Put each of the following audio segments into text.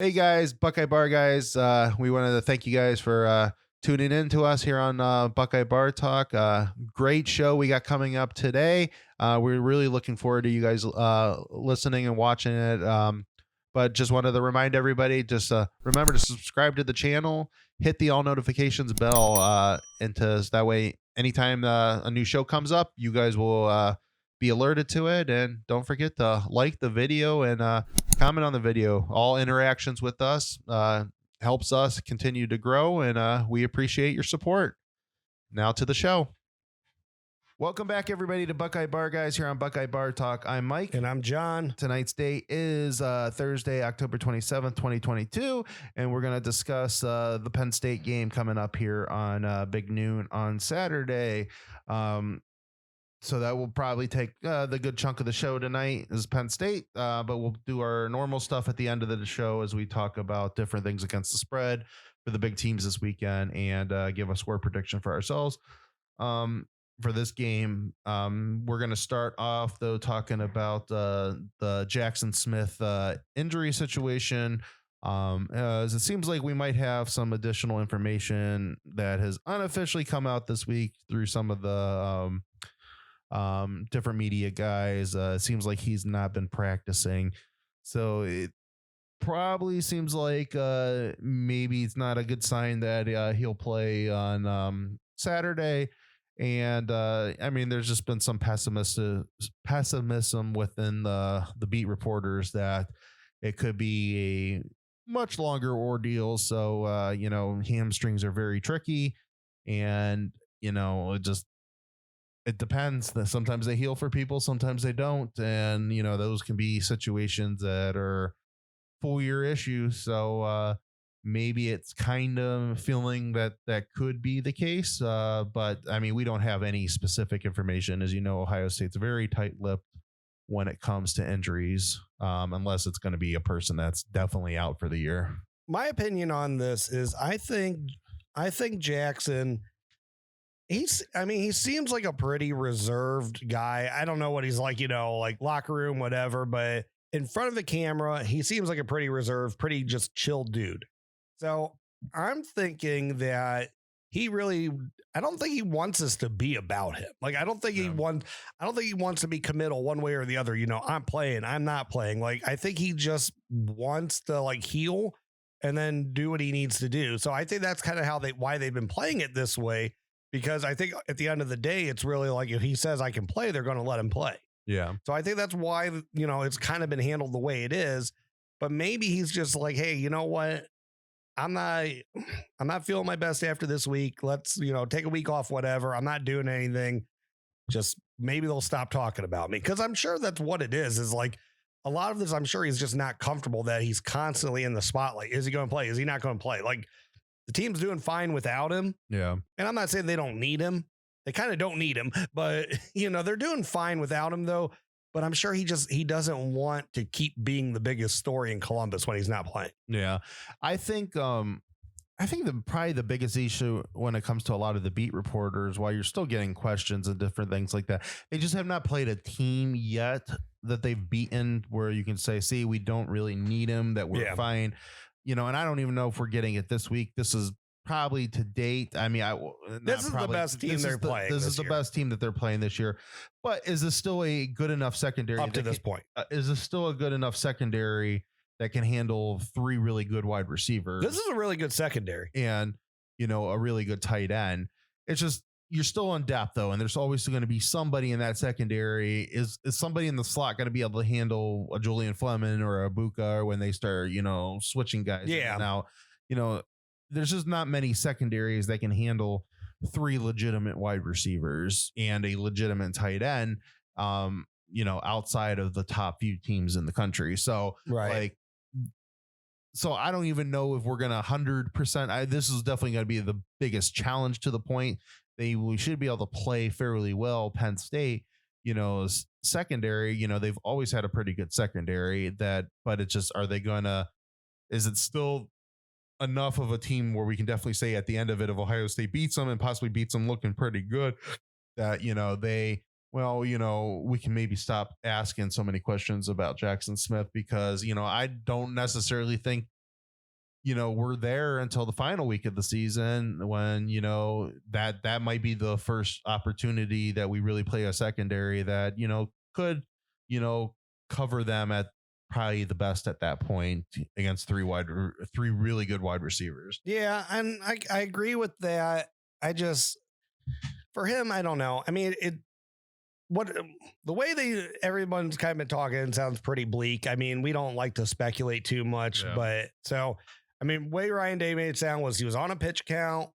Hey guys, Buckeye Bar guys. We wanted to thank you guys for tuning in to us here on Buckeye Bar Talk. Great show we got coming up today. We're really looking forward to you guys listening and watching it. But just wanted to remind everybody, just remember to subscribe to the channel, hit the all notifications bell, and that way, anytime a new show comes up, you guys will be alerted to it. And don't forget to like the video and comment on the video. All interactions with us helps us continue to grow, and we appreciate your support. Now to the show. Welcome back, everybody, to Buckeye Bar Guys here on Buckeye Bar Talk. I'm Mike. And I'm John. Tonight's date is Thursday, October 27th, 2022, and we're going to discuss the Penn State game coming up here on Big Noon on Saturday. So that will probably take the good chunk of the show tonight is Penn State, but we'll do our normal stuff at the end of the show as we talk about different things against the spread for the big teams this weekend and give a score prediction for ourselves. For this game, we're going to start off, though, talking about the Jackson Smith injury situation. As it seems like we might have some additional information that has unofficially come out this week through some of the different media guys. It seems like he's not been practicing, so it probably seems like maybe it's not a good sign that he'll play on Saturday. And I mean, there's just been some pessimism within the beat reporters that it could be a much longer ordeal. So hamstrings are very tricky, and it depends. Sometimes they heal for people, sometimes they don't. And, those can be situations that are full year issues. So maybe it's kind of feeling that could be the case. But I mean, we don't have any specific information. As you know, Ohio State's very tight-lipped when it comes to injuries, unless it's going to be a person that's definitely out for the year. My opinion on this is I think Jackson, he seems like a pretty reserved guy. I don't know what he's like, like locker room, whatever, but in front of the camera, he seems like a pretty reserved, pretty just chill dude. So I'm thinking that I don't think he wants us to be about him. Like, I don't think he wants to be committal one way or the other. I'm playing, I'm not playing. Like, I think he just wants to heal and then do what he needs to do. So I think that's kind of why they've been playing it this way. Because I think at the end of the day, it's really like if he says I can play, they're going to let him play. Yeah. So I think that's why, it's kind of been handled the way it is. But maybe he's just like, hey, you know what? I'm not feeling my best after this week. Let's, take a week off, whatever. I'm not doing anything. Just maybe they'll stop talking about me. Because I'm sure that's what it is like a lot of this. I'm sure he's just not comfortable that he's constantly in the spotlight. Is he going to play? Is he not going to play? Like, the team's doing fine without him. Yeah. And I'm not saying they don't need him. They kind of don't need him, but they're doing fine without him though. But I'm sure he doesn't want to keep being the biggest story in Columbus when he's not playing. Yeah. I think probably the biggest issue when it comes to a lot of the beat reporters, while you're still getting questions and different things like that, they just have not played a team yet that they've beaten where you can say, see, we don't really need him, that we're fine. And I don't even know if we're getting it this week. This is probably to date. I mean, this is the best team they're playing. This is the best team that they're playing this year. But is this still a good enough secondary up to this point? Is this still a good enough secondary that can handle three really good wide receivers? This is a really good secondary and, a really good tight end. It's just, you're still on depth though, and there's always going to be somebody in that secondary. Is somebody in the slot going to be able to handle a Julian Fleming or a Buckeye when they start, switching guys? Yeah. Now, there's just not many secondaries that can handle three legitimate wide receivers and a legitimate tight end, outside of the top few teams in the country. So so I don't even know if we're going to 100%. This is definitely going to be the biggest challenge to the point. We should be able to play fairly well. Penn State, secondary, they've always had a pretty good secondary but it's just, is it still enough of a team where we can definitely say at the end of it, if Ohio State beats them and possibly beats them looking pretty good, that, we can maybe stop asking so many questions about Jackson Smith because, I don't necessarily think we're there until the final week of the season when, that might be the first opportunity that we really play a secondary that, could, cover them at probably the best at that point against three really good wide receivers. Yeah. And I agree with that. For him, I don't know. I mean, the way everyone's kind of been talking sounds pretty bleak. I mean, we don't like to speculate too much, but way Ryan Day made it sound was he was on a pitch count.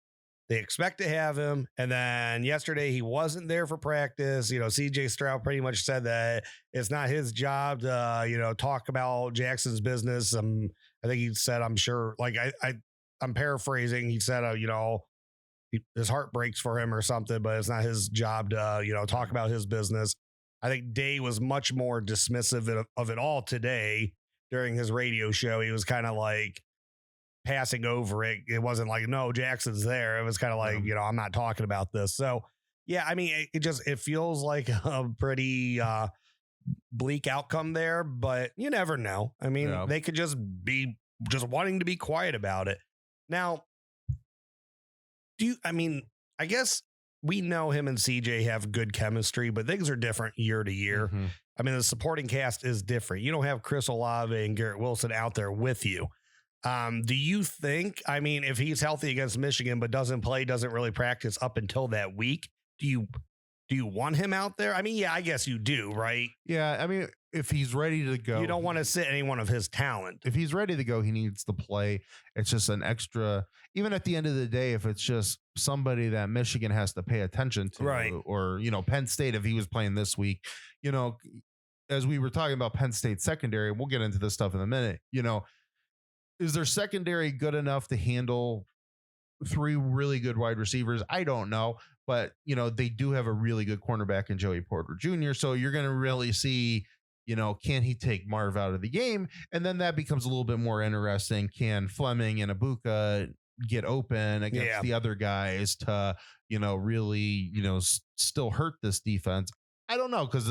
They expect to have him. And then yesterday he wasn't there for practice. CJ Stroud pretty much said that it's not his job to, talk about Jackson's business. I think he said, I'm sure, like I'm paraphrasing. He said, his heart breaks for him or something, but it's not his job to, talk about his business. I think Day was much more dismissive of it all today during his radio show. He was kind of like passing over it. It wasn't like, no, Jackson's there. It was kind of like, I'm not talking about this. So, yeah, I mean, it feels like a pretty bleak outcome there, but you never know. I mean, they could just be wanting to be quiet about it. Now, I guess we know him and CJ have good chemistry, but things are different year to year. Mm-hmm. I mean, the supporting cast is different. You don't have Chris Olave and Garrett Wilson out there with you. Do you think, if he's healthy against Michigan, but doesn't really practice up until that week, do you want him out there? I mean, yeah, I guess you do, right? Yeah. I mean, if he's ready to go, you don't want to sit anyone of his talent. If he's ready to go, he needs to play. It's just an extra, even at the end of the day, if it's just somebody that Michigan has to pay attention to, right? Or, Penn State, if he was playing this week, as we were talking about Penn State secondary, we'll get into this stuff in a minute, is their secondary good enough to handle three really good wide receivers? I don't know, but they do have a really good cornerback in Joey Porter Jr. So you're going to really see, can he take Marv out of the game? And then that becomes a little bit more interesting. Can Fleming and Ibuka get open against the other guys to, really, still hurt this defense? I don't know. Cause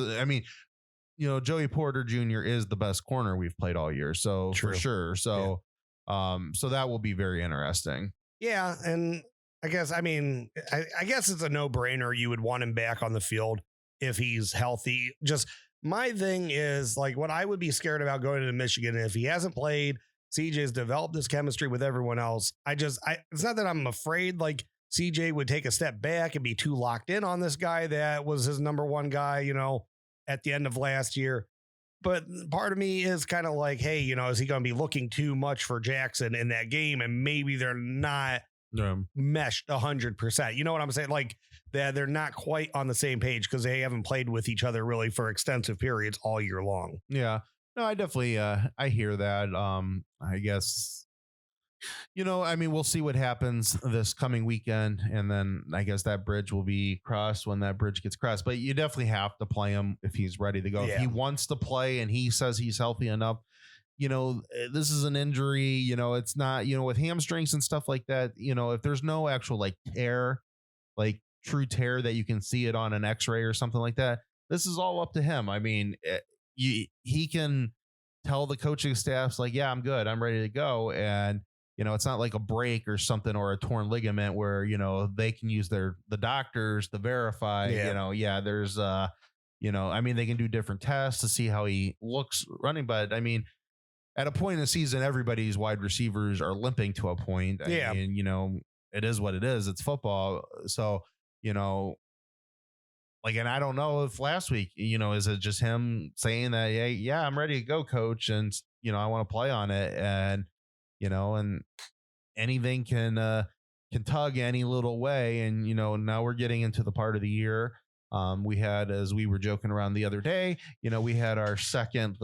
Joey Porter Jr. is the best corner we've played all year. So True. For sure. So, so that will be very interesting. Yeah. And I guess it's a no-brainer. You would want him back on the field if he's healthy. Just my thing is, like, what I would be scared about going into Michigan, if he hasn't played, CJ's developed this chemistry with everyone else. It's not that I'm afraid like CJ would take a step back and be too locked in on this guy that was his number one guy, at the end of last year. But part of me is kind of like, hey, is he going to be looking too much for Jackson in that game? And maybe they're not meshed 100%. You know what I'm saying? Like they're not quite on the same page because they haven't played with each other really for extensive periods all year long. Yeah, no, I definitely, I hear that. I guess, we'll see what happens this coming weekend. And then I guess that bridge will be crossed when that bridge gets crossed. But you definitely have to play him if he's ready to go. Yeah. If he wants to play and he says he's healthy enough, this is an injury, it's not, with hamstrings and stuff like that, if there's no actual like tear, like true tear that you can see it on an x-ray or something like that, this is all up to him. I mean, he can tell the coaching staffs like, yeah, I'm good, I'm ready to go. And, it's not like a break or something or a torn ligament where, they can use the doctors to verify, there's, they can do different tests to see how he looks running. But at a point in the season, everybody's wide receivers are limping to a point. I mean, it is what it is. It's football. So, and I don't know if last week, is it just him saying that, yeah, I'm ready to go, coach. And, I want to play on it. And, and anything can tug any little way. And, now we're getting into the part of the year. We had, as we were joking around the other day, we had our second,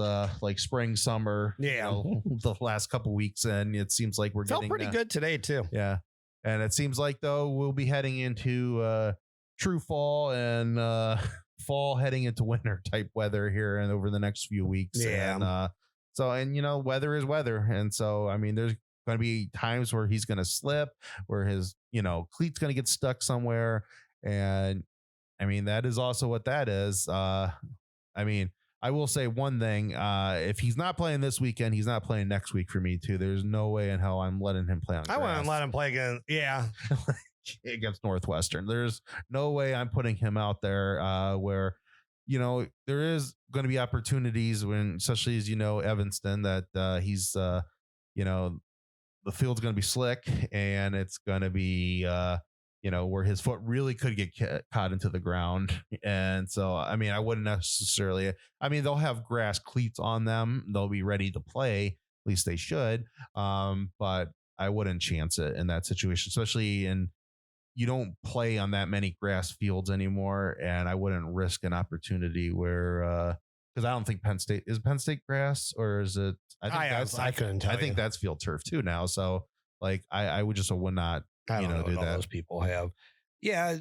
spring, summer, the last couple weeks. And it seems like we're felt pretty good today too. Yeah. And it seems like though, we'll be heading into true fall and fall heading into winter type weather here and over the next few weeks. Yeah. And, weather is weather. And so, there's going to be times where he's going to slip, where his, cleat's going to get stuck somewhere. And that is also what that is. I will say one thing. If he's not playing this weekend, he's not playing next week for me too. There's no way in hell I'm letting him play on grass. I wouldn't let him play again. Yeah. Against Northwestern. There's no way I'm putting him out there where, there is going to be opportunities when, especially as Evanston, that he's, the field's going to be slick and it's going to be, where his foot really could get caught into the ground. And so, I mean, I wouldn't necessarily, they'll have grass cleats on them. They'll be ready to play. At least they should. But I wouldn't chance it in that situation, especially you don't play on that many grass fields anymore. And I wouldn't risk an opportunity where, because I don't think Penn State grass, or is it? I couldn't tell I think you. that's field turf too now. So like, I would not, I don't know do what that. those people have. Yeah.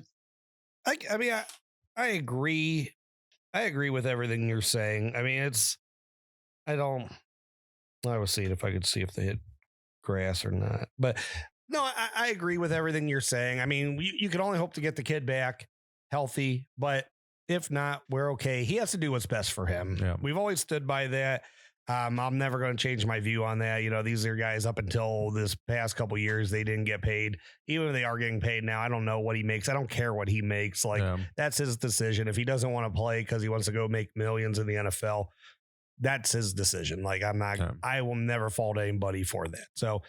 I agree. I agree with everything you're saying. I mean, I was seeing if I could see if they hit grass or not, but no, I agree with everything you're saying. I mean, you can only hope to get the kid back healthy, but if not, we're okay. He has to do what's best for him. Yeah. We've always stood by that. I'm never going to change my view on that. These are guys up until this past couple years, they didn't get paid. Even if they are getting paid now, I don't know what he makes. I don't care what he makes. That's his decision. If he doesn't want to play because he wants to go make millions in the NFL, that's his decision. I will never fault anybody for that. So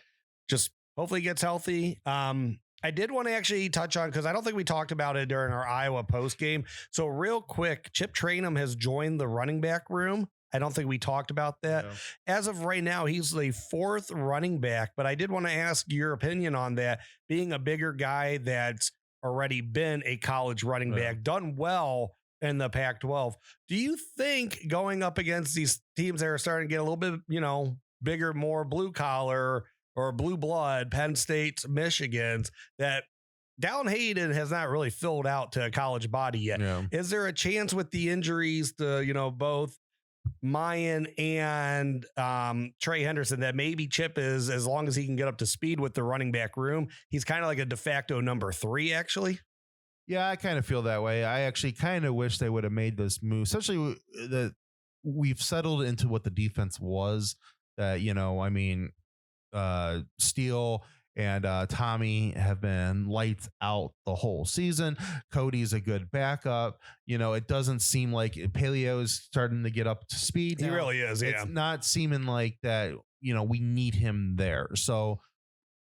just hopefully he gets healthy. I did want to actually touch on, because I don't think we talked about it during our Iowa post game. So real quick, Chip Traynum has joined the running back room. I don't think we talked about that. No. As of right now, he's the fourth running back, but I did want to ask your opinion on that. Being a bigger guy that's already been a college running back, done well in the Pac-12. Do you think going up against these teams that are starting to get a little bit, bigger, more blue collar or blue blood, Penn State's, Michigan's, that Dallin Hayden has not really filled out to a college body yet? Yeah. Is there a chance with the injuries to, both Mayan and Trey Henderson that maybe Chip is, as long as he can get up to speed with the running back room, he's kind of like a de facto number 3, actually? Yeah, I kind of feel that way. I actually kind of wish they would have made this move, especially that we've settled into what the defense was. That, Steele and Tommy have been lights out the whole season. Cody's a good backup. It doesn't seem like Paleo is starting to get up to speed now. He really is. Yeah. It's not seeming like that, we need him there. So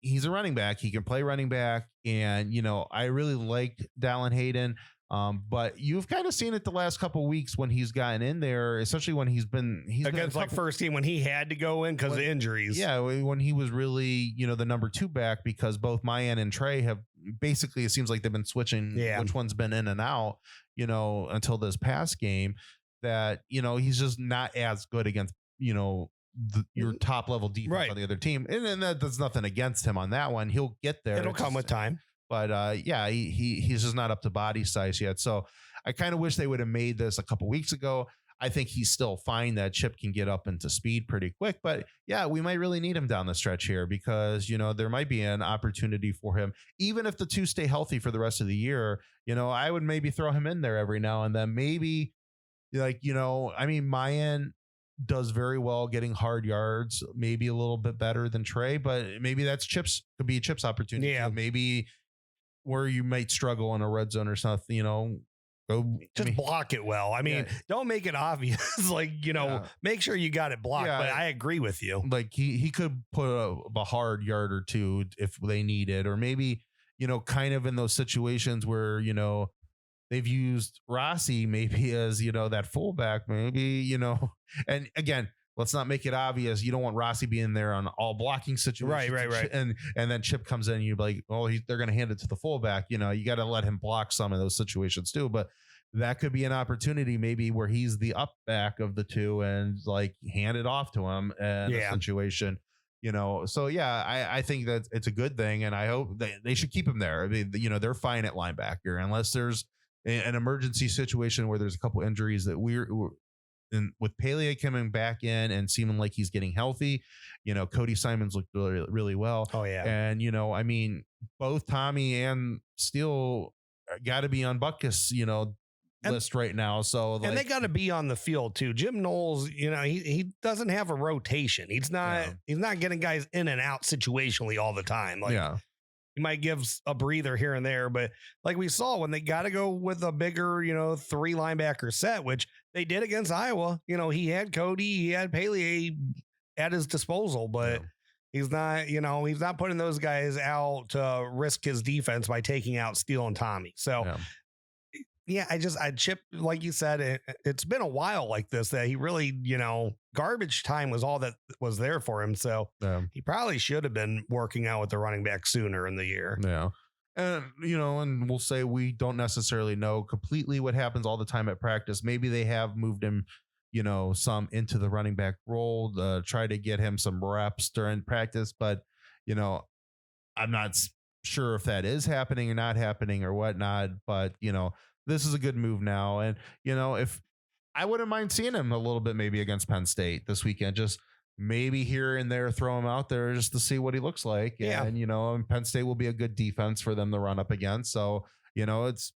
he's a running back. He can play running back. And, I really liked Dallin Hayden. But you've kind of seen it the last couple of weeks when he's gotten in there, especially when he's been against first team when he had to go in because of injuries. Yeah, when he was really, the number 2 back, because both Mayan and Trey have basically, it seems like they've been switching which one's been in and out, until this past game, that, he's just not as good against, your top level defense on the other team. And that's nothing against him on that one. He'll get there. It'll come with time. But he's just not up to body size yet. So I kind of wish they would have made this a couple weeks ago. I think he's still fine that Chip can get up into speed pretty quick. But yeah, we might really need him down the stretch here, because, there might be an opportunity for him. Even if the two stay healthy for the rest of the year, I would maybe throw him in there every now and then. Maybe Mayan does very well getting hard yards, maybe a little bit better than Trey, but maybe could be Chip's opportunity. Yeah. Maybe where you might struggle in a red zone or something, go just block it well. Don't make it obvious. Make sure you got it blocked. But I agree with you. Like he could put a hard yard or two if they need it, or maybe, kind of in those situations where, they've used Rossi maybe as, that fullback, maybe, and again, let's not make it obvious. You don't want Rossi being there on all blocking situations. Right. And then Chip comes in and you're like, they're going to hand it to the fullback. You got to let him block some of those situations too. But that could be an opportunity maybe where he's the up back of the two and hand it off to him in a situation, So yeah, I think that it's a good thing, and I hope they should keep him there. They're fine at linebacker unless there's an emergency situation where there's a couple injuries that and with Palea coming back in and seeming like he's getting healthy, Cody Simons looked really, really well. Oh yeah. And, both Tommy and Steele got to be on Buckeyes, list right now. So and they got to be on the field too. Jim Knowles, he doesn't have a rotation. He's not getting guys in and out situationally all the time. Like, he might give a breather here and there, but like we saw when they got to go with a bigger, 3 linebacker set, which they did against Iowa. He had Cody, he had Pele at his disposal, but he's not putting those guys out to risk his defense by taking out Steele and Tommy. So Chip, like you said, it's been a while like this that he really, garbage time was all that was there for him. So he probably should have been working out with the running back sooner in the year. Yeah. And, and we'll say we don't necessarily know completely what happens all the time at practice. Maybe they have moved him, some into the running back role to try to get him some reps during practice. But, I'm not sure if that is happening or not happening or whatnot. But, this is a good move now. And, if I wouldn't mind seeing him a little bit, maybe against Penn State this weekend, just maybe here and there, throw him out there just to see what he looks like. Yeah. And, Penn State will be a good defense for them to run up against. So, it's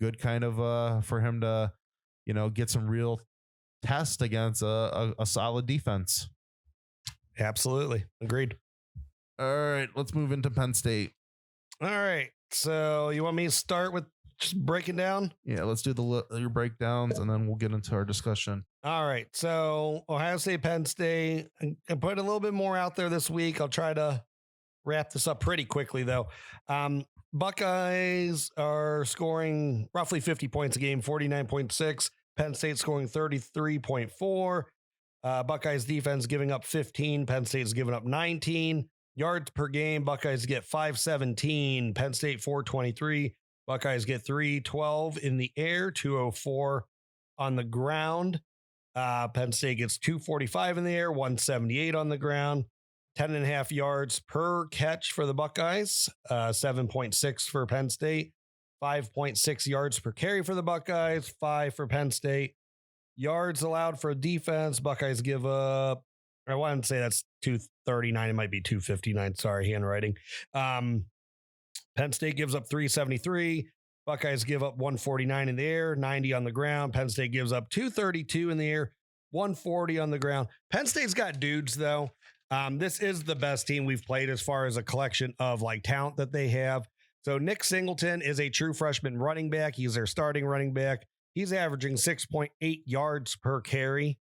good kind of for him to, get some real test against a solid defense. Absolutely. Agreed. All right, let's move into Penn State. All right. So you want me to start with just breaking down? Yeah, let's do your breakdowns and then we'll get into our discussion. All right. So Ohio State, Penn State, I put a little bit more out there this week. I'll try to wrap this up pretty quickly, though. Buckeyes are scoring roughly 50 points a game, 49.6. Penn State scoring 33.4. Buckeyes defense giving up 15. Penn State's giving up 19. Yards per game, Buckeyes get 517. Penn State 423. Buckeyes get 312 in the air, 204 on the ground. Penn State gets 245 in the air, 178 on the ground. 10.5 yards per catch for the Buckeyes, 7.6 for Penn State, 5.6 yards per carry for the Buckeyes, 5 for Penn State. Yards allowed for defense, Buckeyes give up, I wouldn't say that's 239, it might be 259, sorry, handwriting. Penn State gives up 373. Buckeyes give up 149 in the air, 90 on the ground. Penn State gives up 232 in the air, 140 on the ground. Penn State's got dudes, though. This is the best team we've played as far as a collection of talent that they have. So Nick Singleton is a true freshman running back. He's their starting running back. He's averaging 6.8 yards per carry,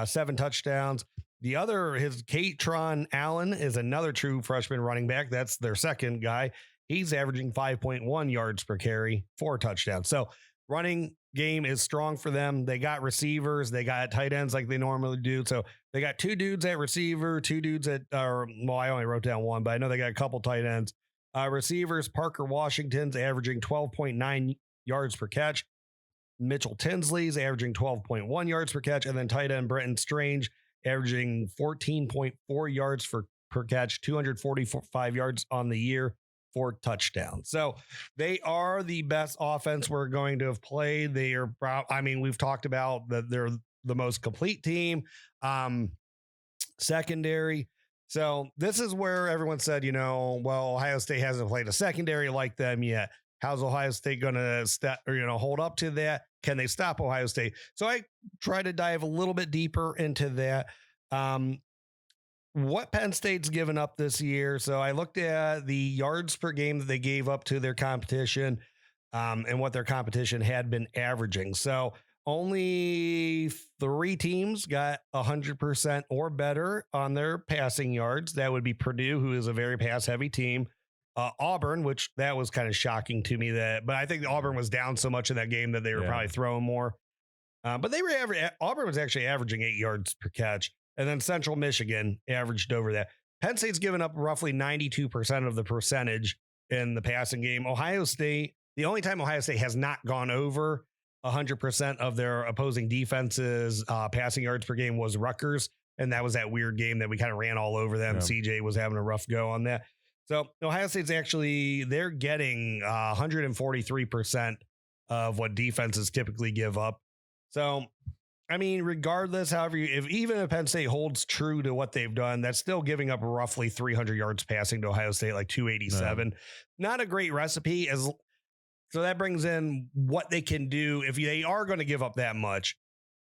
7 touchdowns. The other, his Katron Allen is another true freshman running back. That's their second guy. He's averaging 5.1 yards per carry, 4 touchdowns. So running game is strong for them. They got receivers. They got tight ends like they normally do. So they got 2 dudes at receiver, 2 dudes at, I only wrote down 1, but I know they got a couple tight ends. Receivers, Parker Washington's averaging 12.9 yards per catch. Mitchell Tinsley's averaging 12.1 yards per catch. And then tight end Brenton Strange averaging 14.4 yards per catch, 245 yards on the year, 4 touchdowns. So they are the best offense we're going to have played. They are, we've talked about that they're the most complete team, secondary. So this is where everyone said, Ohio State hasn't played a secondary like them yet. How's Ohio State going to hold up to that? Can they stop Ohio State? So I try to dive a little bit deeper into that. What Penn State's given up this year. So I looked at the yards per game that they gave up to their competition, and what their competition had been averaging. So only 3 teams got 100% or better on their passing yards. That would be Purdue, who is a very pass heavy team. Auburn, which that was kind of shocking to me but I think Auburn was down so much in that game that they were probably throwing more. But they were Auburn was actually averaging 8 yards per catch. And then Central Michigan averaged over that. Penn State's given up roughly 92% of the percentage in the passing game. Ohio State, the only time Ohio State has not gone over 100% of their opposing defense's passing yards per game was Rutgers. And that was that weird game that we kind of ran all over them. Yeah. CJ was having a rough go on that. So Ohio State's they're getting 143% of what defenses typically give up. So, regardless, however, even if Penn State holds true to what they've done, that's still giving up roughly 300 yards passing to Ohio State, like 287. No. Not a great recipe. So that brings in what they can do if they are going to give up that much.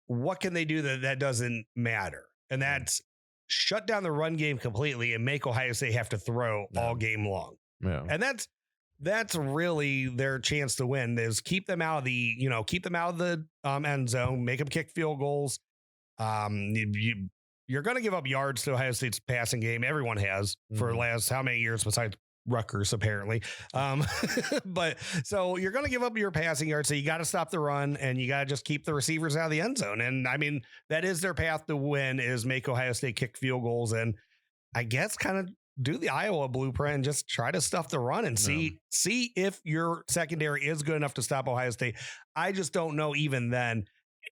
What can they do that doesn't matter? And that's shut down the run game completely and make Ohio State have to throw all game long. Yeah. And that's really their chance to win, is keep them out of the end zone, make them kick field goals. You're going to give up yards to Ohio State's passing game. Everyone has for the last how many years besides Rutgers, apparently. But so you're going to give up your passing yards. So you got to stop the run, and you got to just keep the receivers out of the end zone. And I mean, that is their path to win, is make Ohio State kick field goals. And I guess kind of do the Iowa blueprint and just try to stuff the run and see if your secondary is good enough to stop Ohio State. I just don't know even then.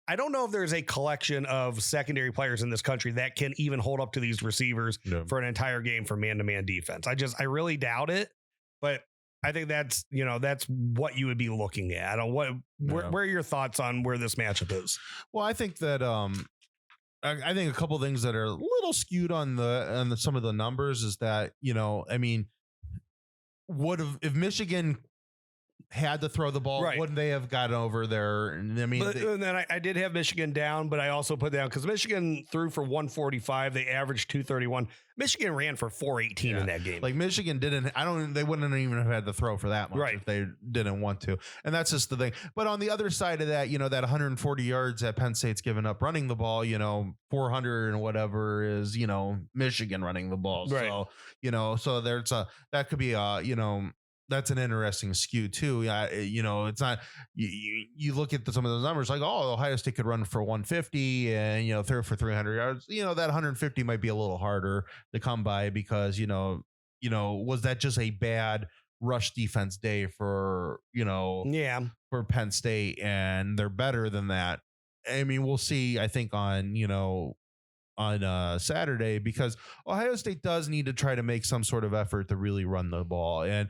I don't know if there's a collection of secondary players in this country that can even hold up to these receivers for an entire game for man-to-man defense. I really doubt it, but I think that's what you would be looking at. Where are your thoughts on where this matchup is? Well, I think that I think a couple of things that are a little skewed on some of the numbers is that, I mean, if Michigan had to throw the ball, wouldn't they have gotten over there? I mean, and then I did have Michigan down, but I also put down because Michigan threw for 145. They averaged 231. Michigan ran for 418 in that game. Like Michigan they wouldn't even have had to throw for that much if they didn't want to. And that's just the thing. But on the other side of that, that 140 yards that Penn State's given up running the ball, 400 and whatever is, Michigan running the ball. Right. So, so that could be that's an interesting skew too. It's not, you look at some of those numbers like, Ohio State could run for 150 and, throw for 300 yards. That 150 might be a little harder to come by because, was that just a bad rush defense day for Penn State, and they're better than that. I mean, we'll see, I think on Saturday, because Ohio State does need to try to make some sort of effort to really run the ball. And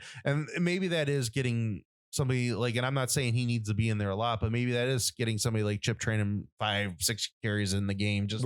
maybe that is getting somebody like, and I'm not saying he needs to be in there a lot, but maybe that is getting somebody like Chip Traynum 5-6 carries in the game, just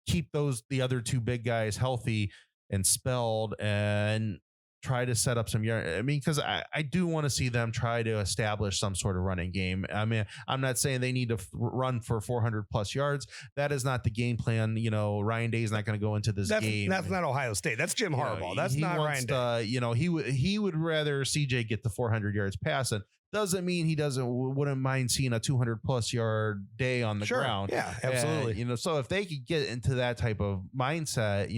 keep the other two big guys healthy and spelled and try to set up some yard. I mean, because I do want to see them try to establish some sort of running game. I mean, I'm not saying they need to run for 400 plus yards. That is not the game plan. Ryan Day is not going to go into this game. That's not Ohio State. That's Jim Harbaugh. That's not Ryan Day. He would rather CJ get the 400 yards passing. Doesn't mean he wouldn't mind seeing a 200 plus yard day on the ground. Yeah, absolutely. And, so if they could get into that type of mindset,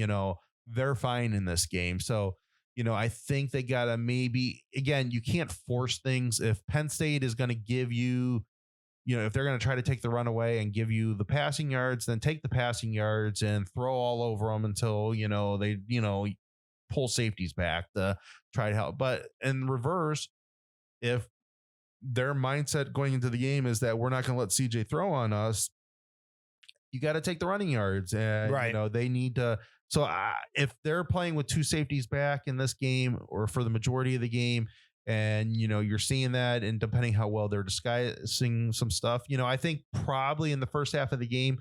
they're fine in this game. So, I think they got to again, you can't force things. If Penn State is going to give you, if they're going to try to take the run away and give you the passing yards, then take the passing yards and throw all over them until, they, pull safeties back to try to help. But in reverse, if their mindset going into the game is that we're not going to let CJ throw on us, you got to take the running yards, and they need to. So if they're playing with two safeties back in this game or for the majority of the game, and, you're seeing that, and depending how well they're disguising some stuff, I think probably in the first half of the game,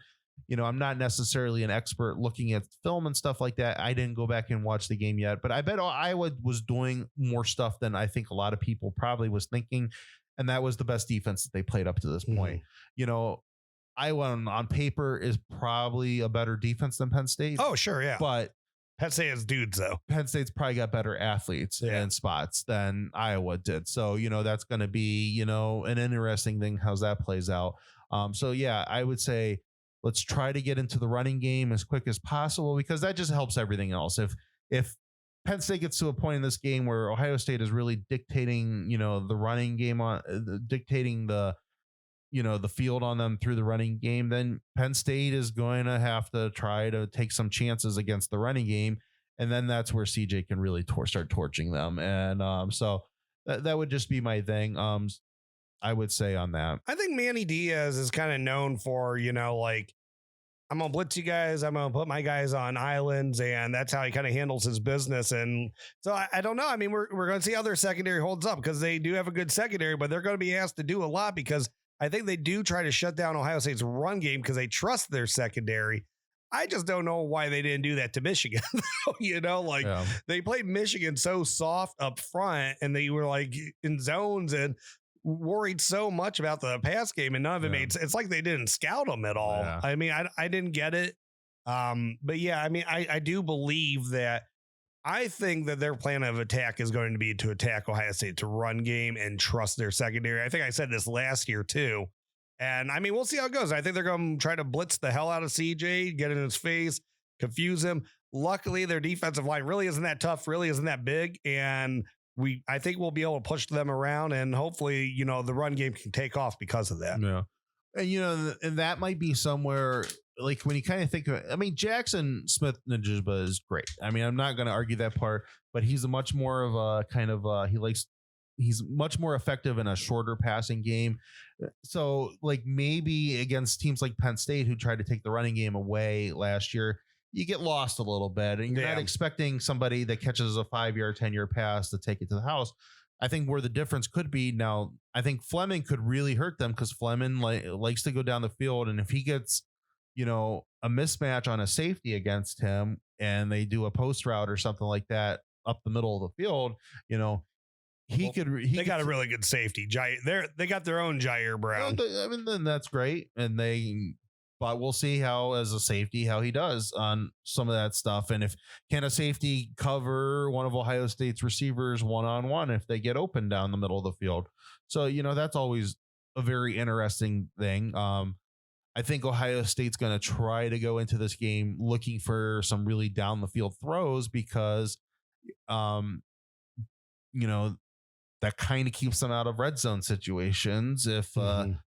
I'm not necessarily an expert looking at film and stuff like that. I didn't go back and watch the game yet, but I bet Iowa was doing more stuff than I think a lot of people probably was thinking. And that was the best defense that they played up to this point. Iowa on paper is probably a better defense than Penn State. Oh, sure. Yeah. But Penn State has dudes, though. Penn State's probably got better athletes and spots than Iowa did. So, that's going to be, an interesting thing, how that plays out. So, yeah, I would say let's try to get into the running game as quick as possible, because that just helps everything else. If Penn State gets to a point in this game where Ohio State is really dictating, the running game dictating the field on them through the running game, then Penn State is going to have to try to take some chances against the running game. And then that's where CJ can really start torching them. And so that would just be my thing. I would say on that. I think Manny Diaz is kind of known for, I'm going to blitz you guys. I'm going to put my guys on islands, and that's how he kind of handles his business. And so I don't know. I mean, we're going to see how their secondary holds up, because they do have a good secondary, but they're going to be asked to do a lot, because I think they do try to shut down Ohio State's run game because they trust their secondary. I just don't know why they didn't do that to Michigan. They played Michigan so soft up front, and they were like in zones and worried so much about the pass game, and none of it made sense. It's like they didn't scout them at all. Yeah. I mean, I didn't get it. But yeah, I mean, I do believe that. I think that their plan of attack is going to be to attack Ohio State, to run game and trust their secondary. I think I said this last year too. And I mean, we'll see how it goes. I think they're going to try to blitz the hell out of CJ, get in his face, confuse him. Luckily, their defensive line really isn't that tough, really isn't that big. And I think we'll be able to push them around, and hopefully, the run game can take off because of that. Yeah. And, and that might be somewhere, like when you kind of think of it, I mean, Jackson smith-njigba is great. I mean, I'm not going to argue that part, but he's a much more of a kind of, he's much more effective in a shorter passing game. So like maybe against teams like Penn State, who tried to take the running game away last year, you get lost a little bit, and you're not expecting somebody that catches a 5-yard, 10-yard pass to take it to the house. I think where the difference could be now, I think Fleming could really hurt them, because Fleming likes to go down the field. And if he gets, a mismatch on a safety against him, and they do a post route or something like that up the middle of the field, they got a really good safety. They got their own Jair Brown. I mean, then that's great. But we'll see how, as a safety, how he does on some of that stuff. And can a safety cover one of Ohio State's receivers one-on-one if they get open down the middle of the field? So, that's always a very interesting thing. I think Ohio State's going to try to go into this game looking for some really down the field throws, because, that kind of keeps them out of red zone situations if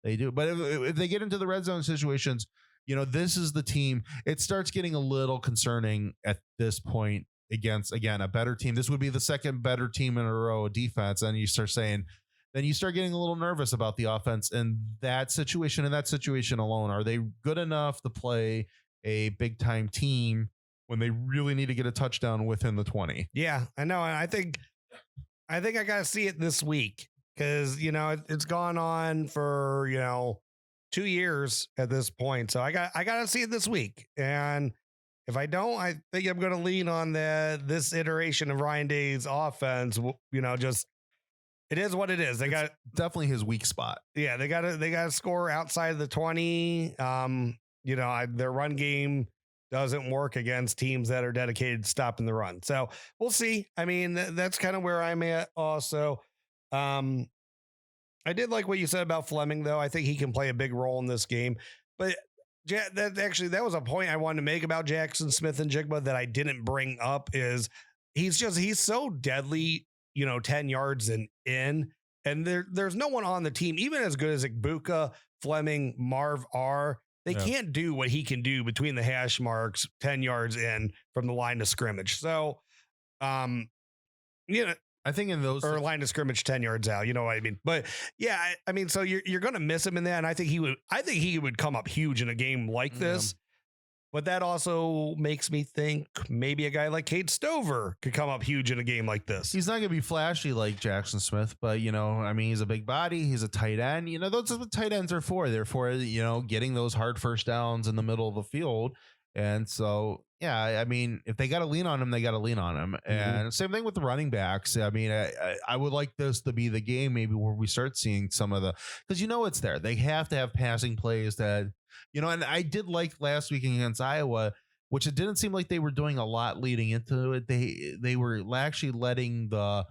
they do. But if they get into the red zone situations, this is the team. It starts getting a little concerning at this point against, again, a better team. This would be the second better team in a row of defense. And you start getting a little nervous about the offense in that situation. In that situation alone, are they good enough to play a big time team when they really need to get a touchdown within the 20? Yeah, I know. And I think I got to see it this week, because, it's gone on for, 2 years at this point. So I got to see it this week. And if I don't, I think I'm going to lean on this iteration of Ryan Day's offense. Just, it is what it is. It's definitely his weak spot. Yeah. They got to score outside of the 20. Their run game doesn't work against teams that are dedicated to stopping the run. So we'll see. I mean, that's kind of where I'm at also. I did like what you said about Fleming, though. I think he can play a big role in this game. But that was a point I wanted to make about Jackson Smith-Njigba that I didn't bring up, is he's so deadly, 10 yards and in. And there's no one on the team, even as good as Igbuka, Fleming, Marv are. They can't do what he can do between the hash marks, 10 yards in from the line of scrimmage. So, I think in those, or line of scrimmage 10 yards out, you know what I mean? But yeah, I mean, so you're going to miss him in that. And I think he would come up huge in a game like this. But that also makes me think maybe a guy like Cade Stover could come up huge in a game like this. He's not going to be flashy like Jackson Smith, but, I mean, he's a big body. He's a tight end. Those are what tight ends are for. They're for, getting those hard first downs in the middle of the field. And so, yeah, I mean, if they got to lean on him, they got to lean on him. And same thing with the running backs. I mean, I would like this to be the game maybe where we start seeing some of because it's there. They have to have passing plays that, and I did like last week against Iowa, which it didn't seem like they were doing a lot leading into it. They were actually letting the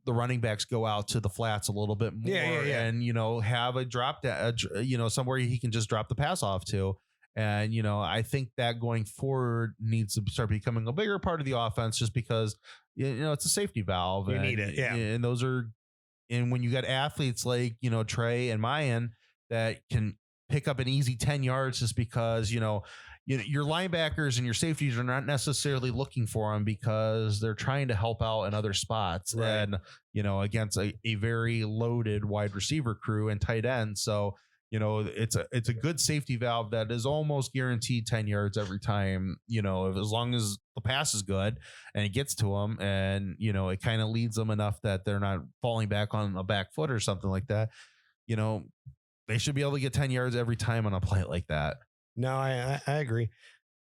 running backs go out to the flats a little bit more and, have a drop that, somewhere he can just drop the pass off to. And, I think that going forward needs to start becoming a bigger part of the offense, just because, it's a safety valve. You need it. Yeah. And when you got athletes like, Trey and Mayan that can pick up an easy 10 yards just because, your linebackers and your safeties are not necessarily looking for them because they're trying to help out in other spots. Right. And, against a very loaded wide receiver crew and tight end. So, it's a good safety valve that is almost guaranteed 10 yards every time, as long as the pass is good and it gets to them and, it kind of leads them enough that they're not falling back on a back foot or something like that. They should be able to get 10 yards every time on a play like that. No, I agree.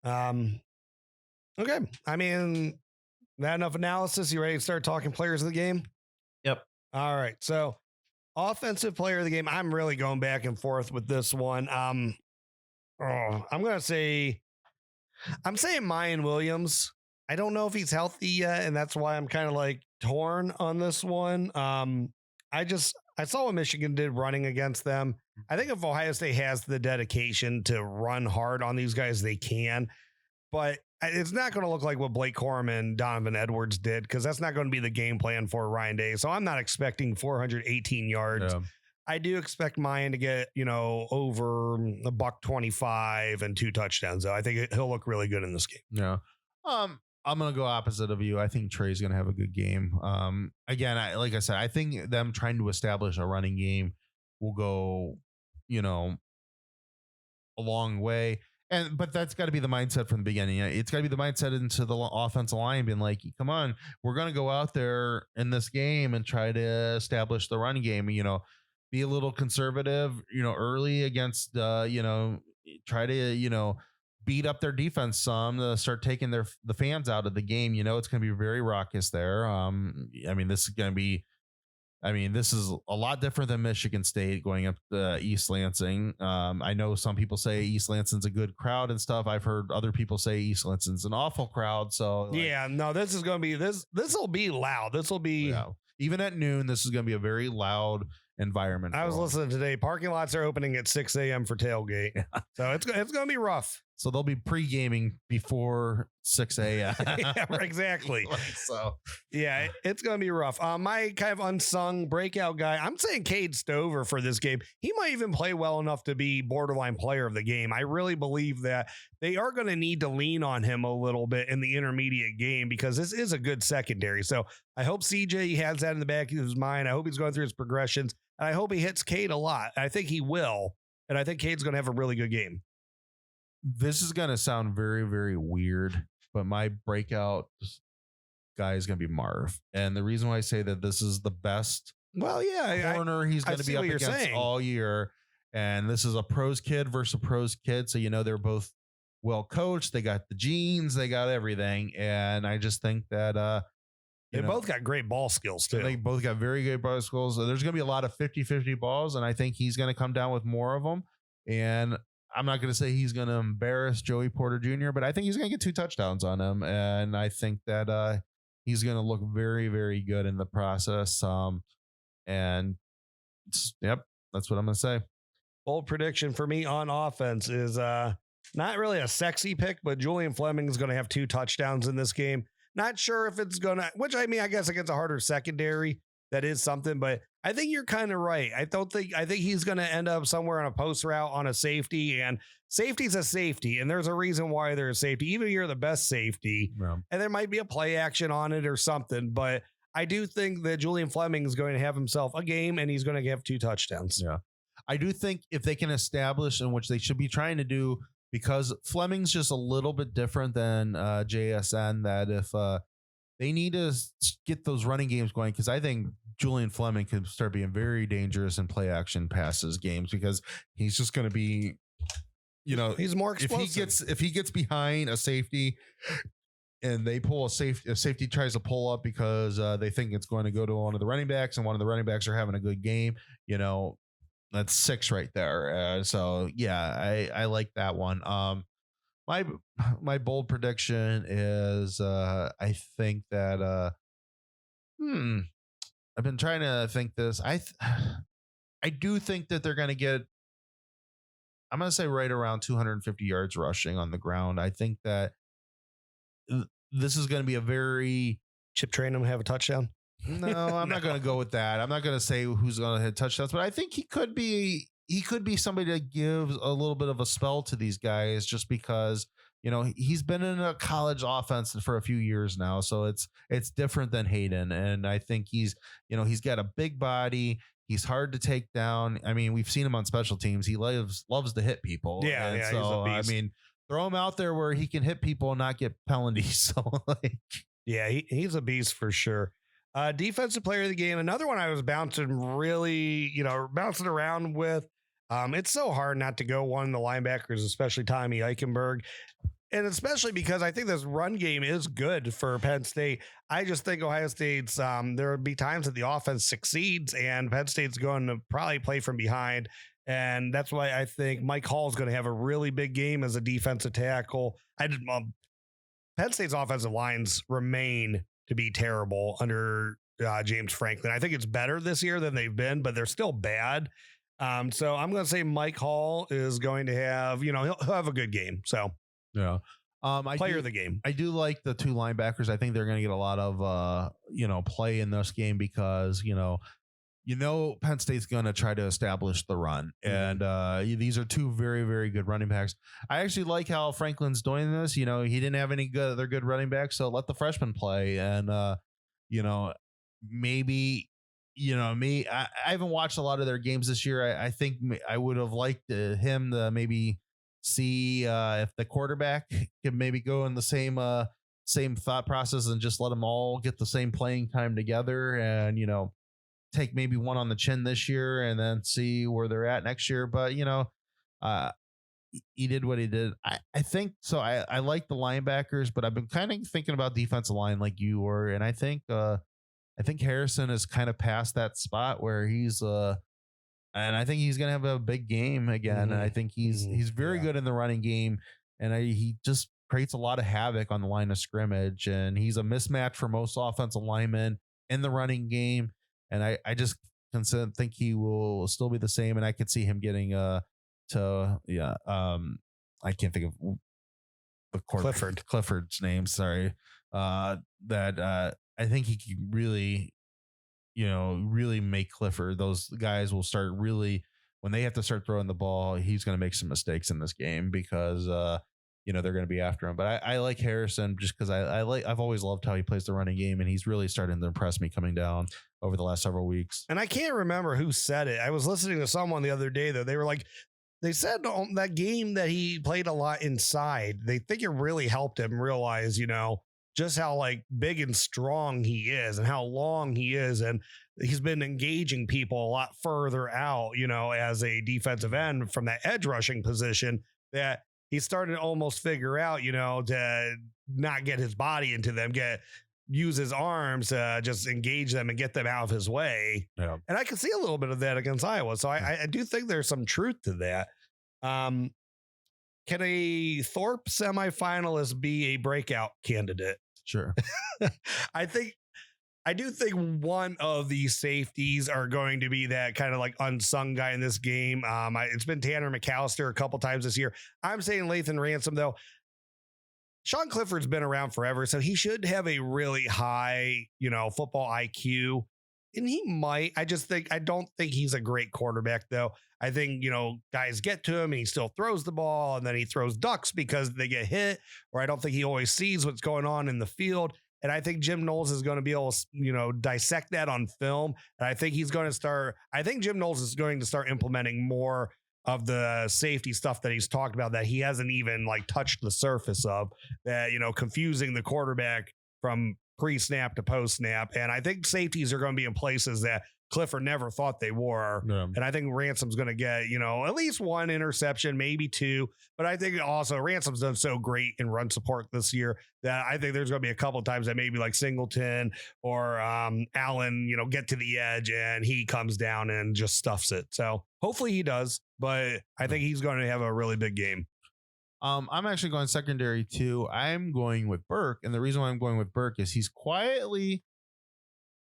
Okay. I mean, that enough analysis. You ready to start talking players of the game? Yep. All right. So offensive player of the game. I'm really going back and forth with this one. I'm saying Mayan Williams. I don't know if he's healthy yet, and that's why I'm kind of like torn on this one. I saw what Michigan did running against them. I think if Ohio State has the dedication to run hard on these guys, they can. But it's not going to look like what Blake Corum and Donovan Edwards did, because that's not going to be the game plan for Ryan Day. So I'm not expecting 418 yards. Yeah. I do expect Mayan to get, over a $125 and 2 touchdowns, though. I think he'll look really good in this game. Yeah. I'm going to go opposite of you. I think Trey's going to have a good game. Again, like I said, I think them trying to establish a running game will go, a long way. But that's got to be the mindset from the beginning. It's got to be the mindset into the offensive line being like, come on, we're going to go out there in this game and try to establish the running game, be a little conservative, early against, try to, beat up their defense some to start taking the fans out of the game. It's going to be very raucous there. This is a lot different than Michigan State going up to East Lansing. I know some people say East Lansing's a good crowd and stuff. I've heard other people say East Lansing's an awful crowd. So this is going to be this will be loud. This will be even at noon. This is going to be a very loud environment. I was listening today. Parking lots are opening at 6 a.m. for tailgate. So it's going to be rough. So they'll be pre-gaming before 6 a.m. Yeah, exactly. So it's going to be rough. My kind of unsung breakout guy, I'm saying Cade Stover for this game. He might even play well enough to be borderline player of the game. I really believe that they are going to need to lean on him a little bit in the intermediate game, because this is a good secondary. So I hope CJ has that in the back of his mind. I hope he's going through his progressions, and I hope he hits Cade a lot. I think he will, and I think Cade's going to have a really good game. This is going to sound very, very weird, but my breakout guy is going to be Marv. And the reason why I say that this is the best corner he's going to be up against all year. And this is a pros kid versus a pros kid. So, they're both well coached. They got the genes, they got everything. And I just think that, they both got great ball skills too. They both got very good ball skills. So there's going to be a lot of 50-50 balls. And I think he's going to come down with more of them. And I'm not going to say he's going to embarrass Joey Porter Jr., but I think he's going to get 2 touchdowns on him. And I think that he's going to look very, very good in the process. That's what I'm going to say. Bold prediction for me on offense is not really a sexy pick, but Julian Fleming is going to have 2 touchdowns in this game. Not sure if it's going to, I guess against a harder secondary, that is something, but I think you're kind of right. I think he's going to end up somewhere on a post route on a safety, and safety's a safety, and there's a reason why they're a safety. Even if you're the best safety, and there might be a play action on it or something, but I do think that Julian Fleming is going to have himself a game, and he's going to have 2 touchdowns. Yeah. I do think if they can establish, in which they should be trying to do, because Fleming's just a little bit different than JSN, that if they need to get those running games going, because I think Julian Fleming could start being very dangerous in play action passes games, because he's just going to be, he's more explosive. If he gets behind a safety and they pull a safety tries to pull up because they think it's going to go to one of the running backs, and one of the running backs are having a good game, that's 6 right there. I like that one. My bold prediction is I think that I've been trying to think this. I do think that they're going to get, I'm going to say right around 250 yards rushing on the ground. I think that this is going to be a very Chip Traynum have a touchdown. No, I'm not going to go with that. I'm not going to say who's going to hit touchdowns, but I think he could be somebody that gives a little bit of a spell to these guys, just because, he's been in a college offense for a few years now. So it's different than Hayden. And I think he's got a big body. He's hard to take down. I mean, we've seen him on special teams. He loves to hit people. Yeah. So, he's a beast. Throw him out there where he can hit people and not get penalties. So he's a beast for sure. Defensive player of the game. Another one I was bouncing around with. It's so hard not to go one of the linebackers, especially Tommy Eichenberg. And especially because I think this run game is good for Penn State. I just think Ohio State's there would be times that the offense succeeds and Penn State's going to probably play from behind. And that's why I think Mike Hall is going to have a really big game as a defensive tackle. Penn State's offensive lines remain to be terrible under James Franklin. I think it's better this year than they've been, but they're still bad. So I'm going to say Mike Hall is going to have, he'll have a good game. So yeah. Player of the game. I do like the two linebackers. I think they're going to get a lot of, play in this game because, Penn State's going to try to establish the run. And these are two very, very good running backs. I actually like how Franklin's doing this. He didn't have any other good running backs, so let the freshmen play. And, maybe, I haven't watched a lot of their games this year. I think I would have liked him to maybe see if the quarterback could maybe go in the same thought process and just let them all get the same playing time together and, take maybe one on the chin this year and then see where they're at next year. But, he did what he did. I think so. I like the linebackers, but I've been kind of thinking about defensive line like you were. And I think Harrison is kind of past that spot where he's and I think he's going to have a big game again. Mm-hmm. And I think he's very good in the running game. And he just creates a lot of havoc on the line of scrimmage. And he's a mismatch for most offensive linemen in the running game. And I just think he will still be the same. And I could see him getting I can't think of the Clifford's name. Sorry. I think he can really, really make Clifford. Those guys will start really, when they have to start throwing the ball, he's going to make some mistakes in this game because, they're going to be after him. But I like Harrison just because I've always loved how he plays the running game, and he's really starting to impress me coming down over the last several weeks. And I can't remember who said it. I was listening to someone the other day, though. They were like, they said on that game that he played a lot inside. They think it really helped him realize, just how like big and strong he is and how long he is. And he's been engaging people a lot further out, as a defensive end from that edge rushing position that he's starting to almost figure out, to not get his body into them, use his arms to just engage them and get them out of his way. Yeah. And I can see a little bit of that against Iowa. So I do think there's some truth to that. Can a Thorpe semifinalist be a breakout candidate? Sure. I do think one of these safeties are going to be that kind of like unsung guy in this game. It's been Tanner McAllister a couple times this year. I'm saying Lathan Ransom, though. Sean Clifford's been around forever, so he should have a really high, football IQ. And he might. I don't think he's a great quarterback, though. I think, guys get to him and he still throws the ball and then he throws ducks because they get hit, or I don't think he always sees what's going on in the field. And I think Jim Knowles is going to be able to, dissect that on film. And I think Jim Knowles is going to start implementing more of the safety stuff that he's talked about that he hasn't even like touched the surface of, that, confusing the quarterback from pre-snap to post-snap. And I think safeties are going to be in places that Clifford never thought they were. Yeah. And I think Ransom's going to get, at least one interception, maybe two. But I think also Ransom's done so great in run support this year that I think there's going to be a couple of times that maybe like Singleton or Allen, get to the edge and he comes down and just stuffs it. So hopefully he does. But I think he's going to have a really big game. I'm actually going secondary too. I'm going with Burke. And the reason why I'm going with Burke is he's quietly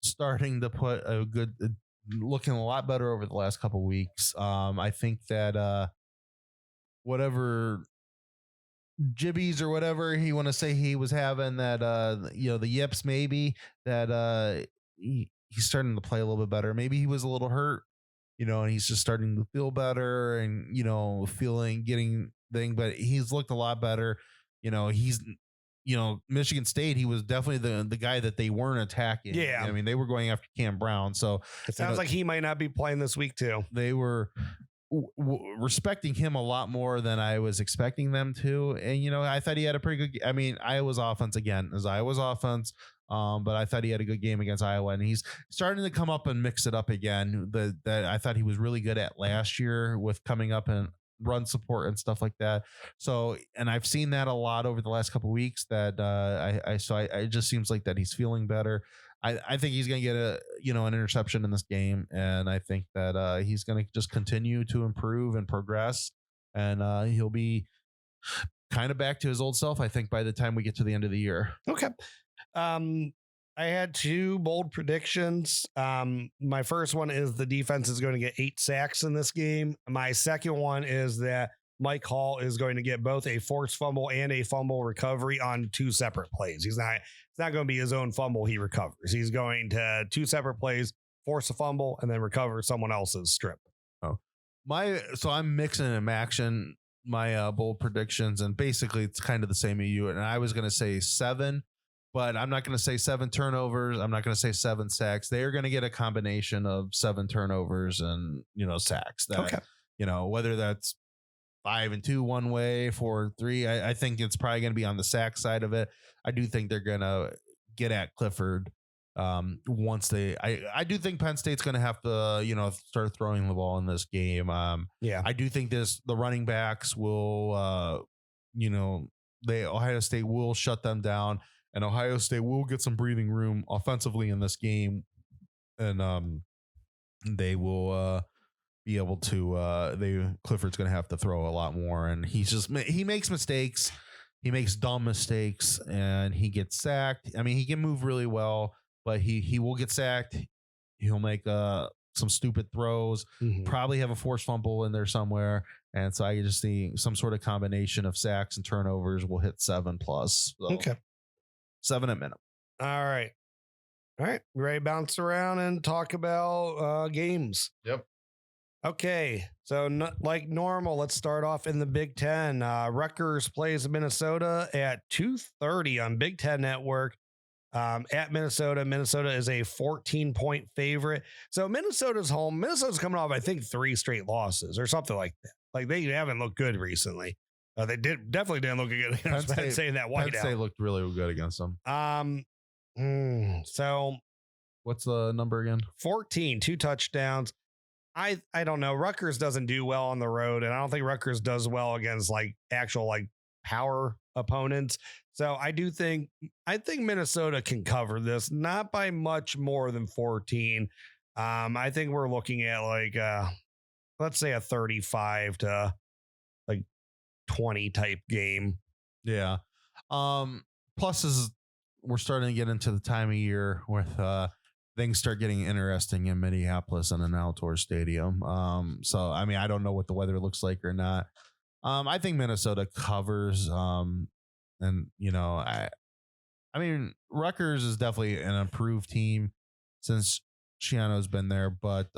starting to put looking a lot better over the last couple of weeks. I think that whatever jibbies or whatever he want to say he was having, that the yips, maybe that he's starting to play a little bit better. Maybe he was a little hurt, and he's just starting to feel better and getting thing, but he's looked a lot better. He's Michigan State, he was definitely the guy that they weren't attacking. Yeah. I mean, they were going after Cam Brown. So it sounds like he might not be playing this week too. They were respecting him a lot more than I was expecting them to. And, I thought he had a pretty good, Iowa's offense again is Iowa's offense. But I thought he had a good game against Iowa, and he's starting to come up and mix it up again. That I thought he was really good at last year with coming up and run support and stuff like that. So, and I've seen that a lot over the last couple of weeks. That it just seems like that he's feeling better. I think he's going to get an interception in this game, and I think that he's going to just continue to improve and progress, and he'll be kind of back to his old self, I think, by the time we get to the end of the year. Okay. I had two bold predictions. My first one is the defense is going to get 8 sacks in this game. My second one is that Mike Hall is going to get both a forced fumble and a fumble recovery on 2 separate plays. It's not going to be his own fumble he recovers. He's going to 2 separate plays, force a fumble, and then recover someone else's strip. Oh, so I'm mixing and matching my bold predictions, and basically it's kind of the same as you. And I was going to say 7, but I'm not going to say 7 turnovers. I'm not going to say 7 sacks. They are going to get a combination of 7 turnovers and sacks. Okay. Whether that's 5-2 one way, 4-3. I think it's probably going to be on the sack side of it. I do think they're going to get at Clifford once I do think Penn State's going to have to start throwing the ball in this game. I do think the running backs will Ohio State will shut them down, and Ohio State will get some breathing room offensively in this game, and they will be able to Clifford's going to have to throw a lot more, and he makes mistakes. He makes dumb mistakes, and he gets sacked. I mean, he can move really well, but he will get sacked. He'll make some stupid throws, probably have a forced fumble in there somewhere. And so I just see some sort of combination of sacks and turnovers will hit 7+. So okay. 7 at minimum. All right. Ready to bounce around and talk about games. Yep. Okay. So like normal, let's start off in the Big Ten. Rutgers plays Minnesota at 2:30 on Big Ten Network. At Minnesota. Minnesota is a 14-point favorite. So Minnesota's home. Minnesota's coming off, I think, 3 straight losses or something like that. Like, they haven't looked good recently. They definitely didn't look good against Penn State in that whiteout. Penn State looked really good against them. So what's the number again? 14, 2 touchdowns. I don't know. Rutgers doesn't do well on the road, and I don't think Rutgers does well against actual power opponents. So I think Minnesota can cover this, not by much more than 14. I think we're looking at let's say a 35 to 20 type game. Yeah. Plus is we're starting to get into the time of year with things start getting interesting in Minneapolis in an outdoor stadium. So I mean, I don't know what the weather looks like or not. I think Minnesota covers. And I mean, Rutgers is definitely an improved team since Shiano's been there, but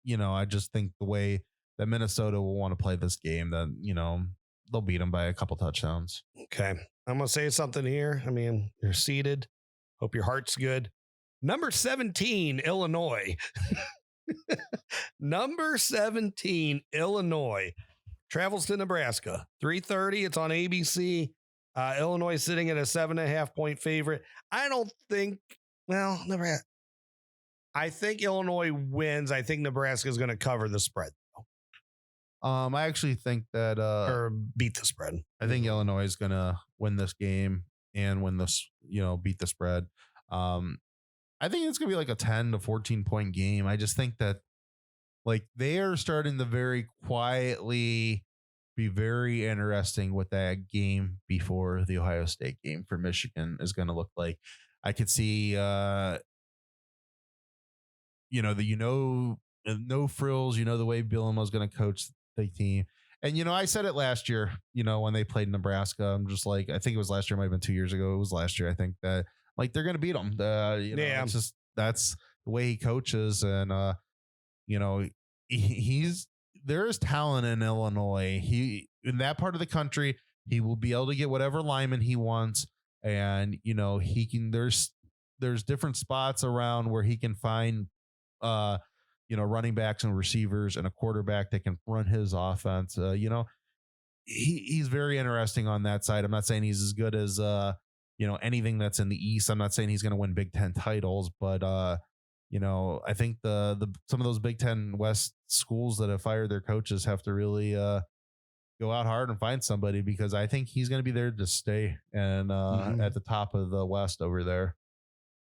I just think the way that Minnesota will want to play this game, that they'll beat them by a couple touchdowns. Okay, I'm gonna say something here. I mean, you're seated. Hope your heart's good. Number 17, Illinois. Number 17, Illinois travels to Nebraska. 3:30. It's on ABC. Illinois sitting at a 7.5-point favorite. I think Illinois wins. I think Nebraska is going to cover the spread. I actually think that or beat the spread. I think Illinois is going to win this game and win this, beat the spread. I think it's going to be like a 10 to 14 point game. I just think that they are starting to very quietly be very interesting what that game before the Ohio State game for Michigan is going to look like. I could see, no frills, the way Bielema's going to coach the team. And, I said it last year, when they played Nebraska, I'm just I think it was last year, might've been 2 years ago. It was last year. I think that they're going to beat them. It's just, that's the way he coaches. And, there is talent in Illinois. In that part of the country, he will be able to get whatever lineman he wants. And, he can, there's different spots around where he can find, running backs and receivers and a quarterback that can run his offense. He's very interesting on that side. I'm not saying he's as good as, anything that's in the East. I'm not saying he's going to win Big Ten titles, but, I think some of those Big Ten West schools that have fired their coaches have to really go out hard and find somebody, because I think he's going to be there to stay and at the top of the West over there.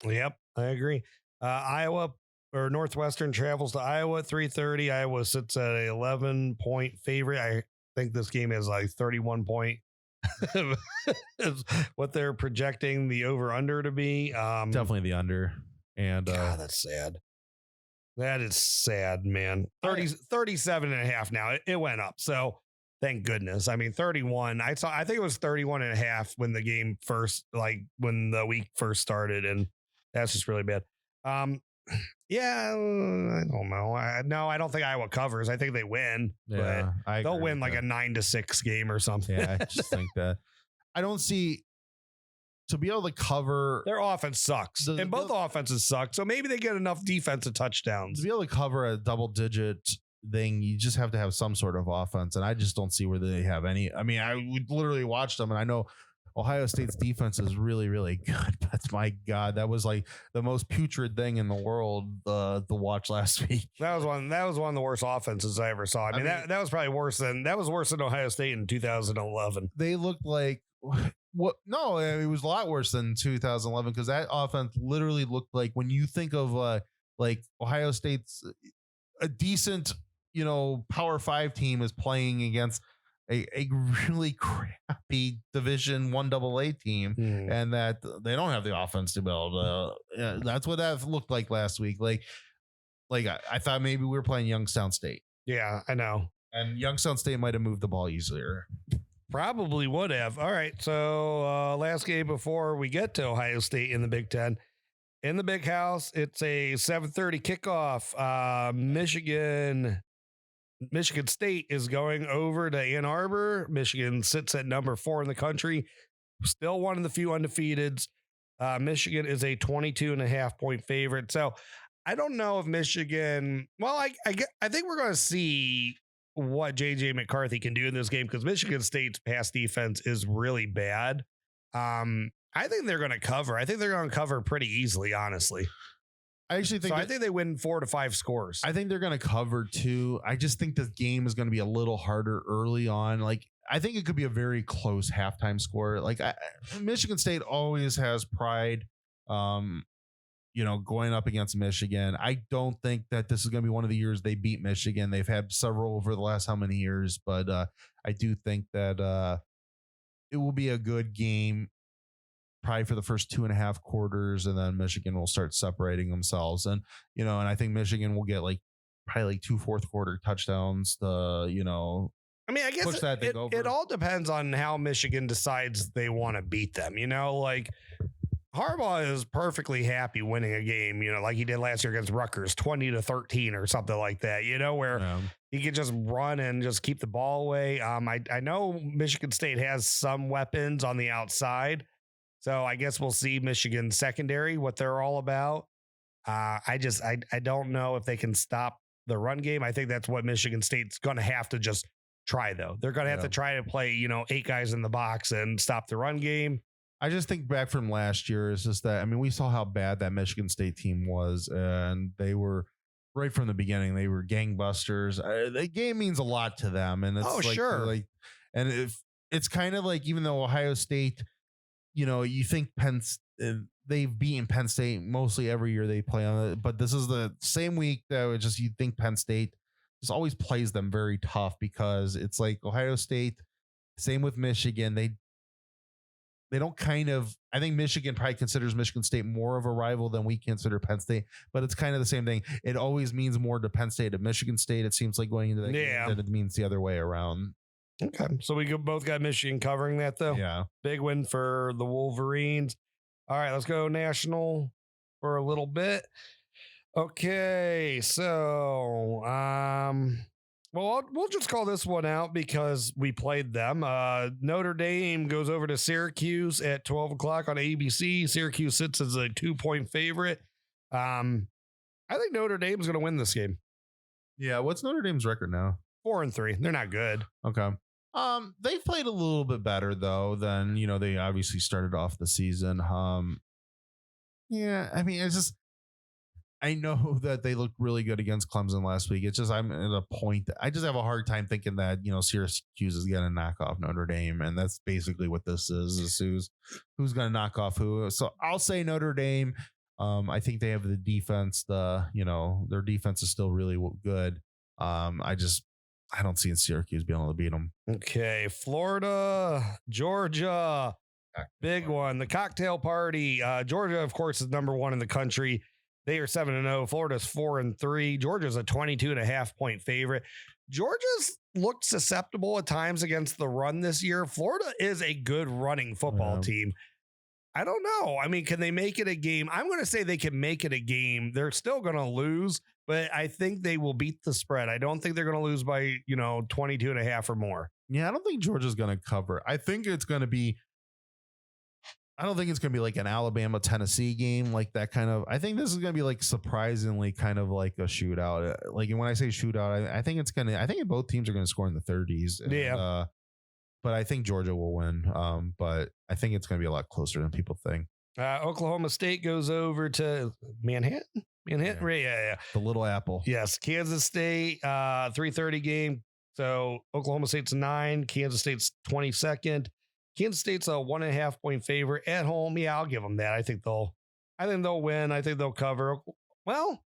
Yep, I agree. Iowa or Northwestern travels to Iowa at 3:30. Iowa sits at an 11-point favorite. I think this game is like 31 point. Is what they're projecting the over-under to be. Definitely the under. And God, that's sad. That is sad, man. 37 and a half now. It went up. So thank goodness. I mean, 31. I think it was 31 and a half when the game first, like when the week first started. And that's just really bad. Yeah, I don't know. I don't think Iowa covers. I think they win. Yeah, but they'll win like a 9-6 game or something. Yeah, I just think that. I don't see to be able to cover. Their offense sucks. And both offenses suck. So maybe they get enough defensive touchdowns. To be able to cover a double-digit thing, you just have to have some sort of offense. And I just don't see where they have any. I mean, I would literally watch them, and I know Ohio State's defense is really, really good. But my God, that was like the most putrid thing in the world to watch last week. That was one of the worst offenses I ever saw. I mean, that was probably worse than Ohio State in 2011. They looked like what? No, it was a lot worse than 2011, because that offense literally looked like, when you think of like Ohio State's a decent, Power 5 team is playing against a really crappy Division I AA team, and that they don't have the offense to build. That's what that looked like last week. Like I thought maybe we were playing Youngstown State. Yeah, I know. And Youngstown State might have moved the ball easier. Probably would have. All right. So last game before we get to Ohio State in the Big Ten. In the Big House, it's a 7:30 kickoff. Michigan State is going over to Ann Arbor. Michigan sits at number 4 in the country. Still one of the few undefeateds. Michigan is a 22.5 point favorite. So I don't know if Michigan, well, I think we're going to see what JJ McCarthy can do in this game, because Michigan State's pass defense is really bad. I think they're going to cover. I think they're going to cover pretty easily, honestly. I actually think I think they win 4 to 5 scores. I think they're going to cover too. I just think this game is going to be a little harder early on. Like, I think it could be a very close halftime score. Like, Michigan State always has pride, going up against Michigan. I don't think that this is going to be one of the years they beat Michigan. They've had several over the last how many years, but I do think that it will be a good game, probably for the first 2.5 quarters, and then Michigan will start separating themselves. And, and I think Michigan will get probably 2 fourth quarter touchdowns to, I mean, I guess push that thing over. It all depends on how Michigan decides they want to beat them. Like Harbaugh is perfectly happy winning a game, like he did last year against Rutgers, 20-13 or something like that, where he could just run and just keep the ball away. I know Michigan State has some weapons on the outside. So I guess we'll see Michigan secondary, what they're all about. I don't know if they can stop the run game. I think that's what Michigan State's going to have to just try, though. They're going to have to try to play, 8 guys in the box and stop the run game. I just think back from last year, it's just that, I mean, we saw how bad that Michigan State team was, and they were right from the beginning. They were gangbusters. The game means a lot to them, and it's sure. And if it's kind of like, even though Ohio State, you think they've beaten Penn State mostly every year they play on it, but this is the same week that you think Penn State just always plays them very tough, because it's like Ohio State, same with Michigan. They don't I think Michigan probably considers Michigan State more of a rival than we consider Penn State, but it's kind of the same thing. It always means more to Penn State. At Michigan State, it seems like going into that game than it means the other way around. Okay. So we both got Michigan covering that, though. Yeah. Big win for the Wolverines. All right, let's go national for a little bit. Okay. So, we'll just call this one out because we played them. Notre Dame goes over to Syracuse at 12 o'clock on ABC. Syracuse sits as a 2-point favorite. I think Notre Dame's going to win this game. Yeah. What's Notre Dame's record now? 4-3. They're not good. Okay. They've played a little bit better though than, they obviously started off the season. Yeah, I mean, it's just, I know that they looked really good against Clemson last week. It's just I'm at a point that I just have a hard time thinking that, Syracuse is going to knock off Notre Dame. And that's basically what this is who's going to knock off who. So I'll say Notre Dame. I think they have the defense. Their defense is still really good. I don't see Syracuse being able to beat them. Okay. Florida, Georgia, big one. The cocktail party. Georgia, of course, is number 1 in the country. They are 7-0. Florida's 4-3. Georgia's a 22.5 point favorite. Georgia's looked susceptible at times against the run this year. Florida is a good running football team. I don't know. I mean, can they make it a game? I'm going to say they can make it a game. They're still going to lose, but I think they will beat the spread. I don't think they're going to lose by, 22.5 or more. Yeah, I don't think Georgia's going to cover. I think it's going to be I don't think it's going to be like an Alabama Tennessee game like that kind of. I think this is going to be like surprisingly kind of like a shootout. Like when I say shootout, I think it's going to. I think both teams are going to score in the 30s. Yeah. But I think Georgia will win. But I think it's going to be a lot closer than people think. Oklahoma State goes over to Manhattan. Yeah. The Little Apple. Yes. Kansas State, 3:30 game. So Oklahoma State's 9. Kansas State's 22nd. Kansas State's a 1.5 point favorite at home. Yeah, I'll give them that. I think they'll win. I think they'll cover. Well,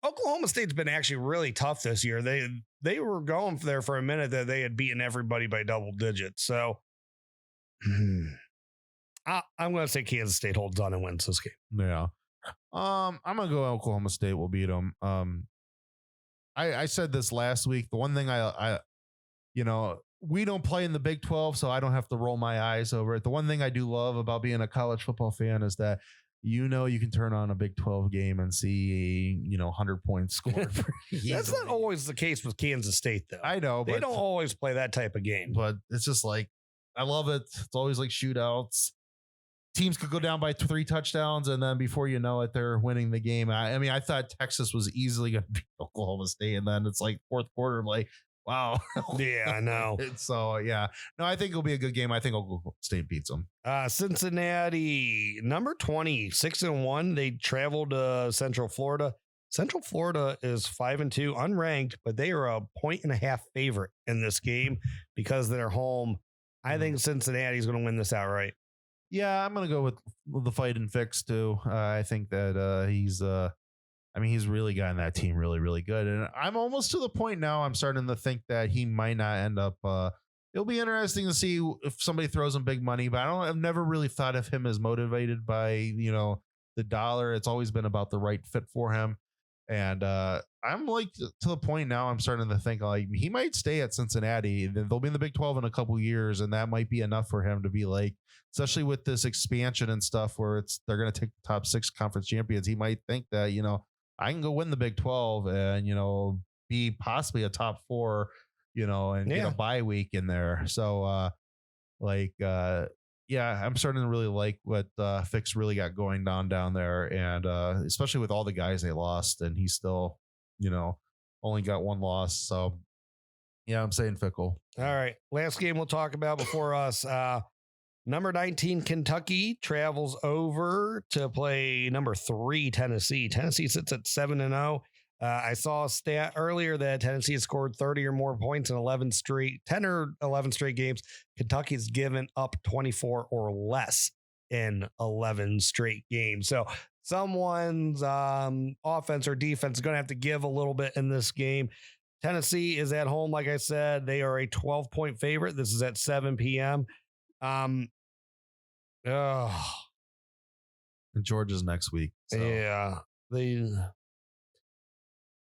Oklahoma State's been actually really tough this year. They were going there for a minute that they had beaten everybody by double digits. So I'm going to say Kansas State holds on and wins this game. Yeah. I'm going to go Oklahoma State will beat them. I said this last week. The one thing we don't play in the Big 12, so I don't have to roll my eyes over it. The one thing I do love about being a college football fan is that you can turn on a Big 12 game and see 100 points scored. That's not always the case with Kansas State, though. I know, they don't always play that type of game. But it's just like I love it. It's always like shootouts. Teams could go down by 3 touchdowns, and then before you know it, they're winning the game. I mean, I thought Texas was easily going to beat Oklahoma State, and then it's like fourth quarter, I'm like. Wow. Yeah, I know. So, yeah. No, I think it'll be a good game. I think Oklahoma State beats them. Cincinnati, number 20, 6-1. They traveled to Central Florida. Central Florida is 5-2, unranked, but they are a 1.5 favorite in this game because they're home. I think Cincinnati's going to win this outright. Yeah, I'm going to go with the fight and fix, too. I think that he's really gotten that team really, really good. And I'm almost to the point now I'm starting to think that he might not end up. It'll be interesting to see if somebody throws him big money, but I've never really thought of him as motivated by, the dollar. It's always been about the right fit for him. And I'm like to the point now I'm starting to think like he might stay at Cincinnati. They'll be in the Big 12 in a couple years, and that might be enough for him to be like, especially with this expansion and stuff where they're going to take the top 6 conference champions. He might think that, I can go win the Big 12 and, be possibly a top 4, and get a bye week in there. So, I'm starting to really like what Fix really got going down there. And especially with all the guys they lost, and he's still, only got 1 loss. So, yeah, I'm saying Fickle. All right. Last game we'll talk about before us. Number 19, Kentucky travels over to play number 3, Tennessee. Tennessee sits at 7-0. I saw a stat earlier that Tennessee has scored 30 or more points in 10 or 11 straight games. Kentucky's given up 24 or less in 11 straight games. So someone's offense or defense is going to have to give a little bit in this game. Tennessee is at home. Like I said, they are a 12-point favorite. This is at 7 p.m. And Georgia's next week. So. Yeah.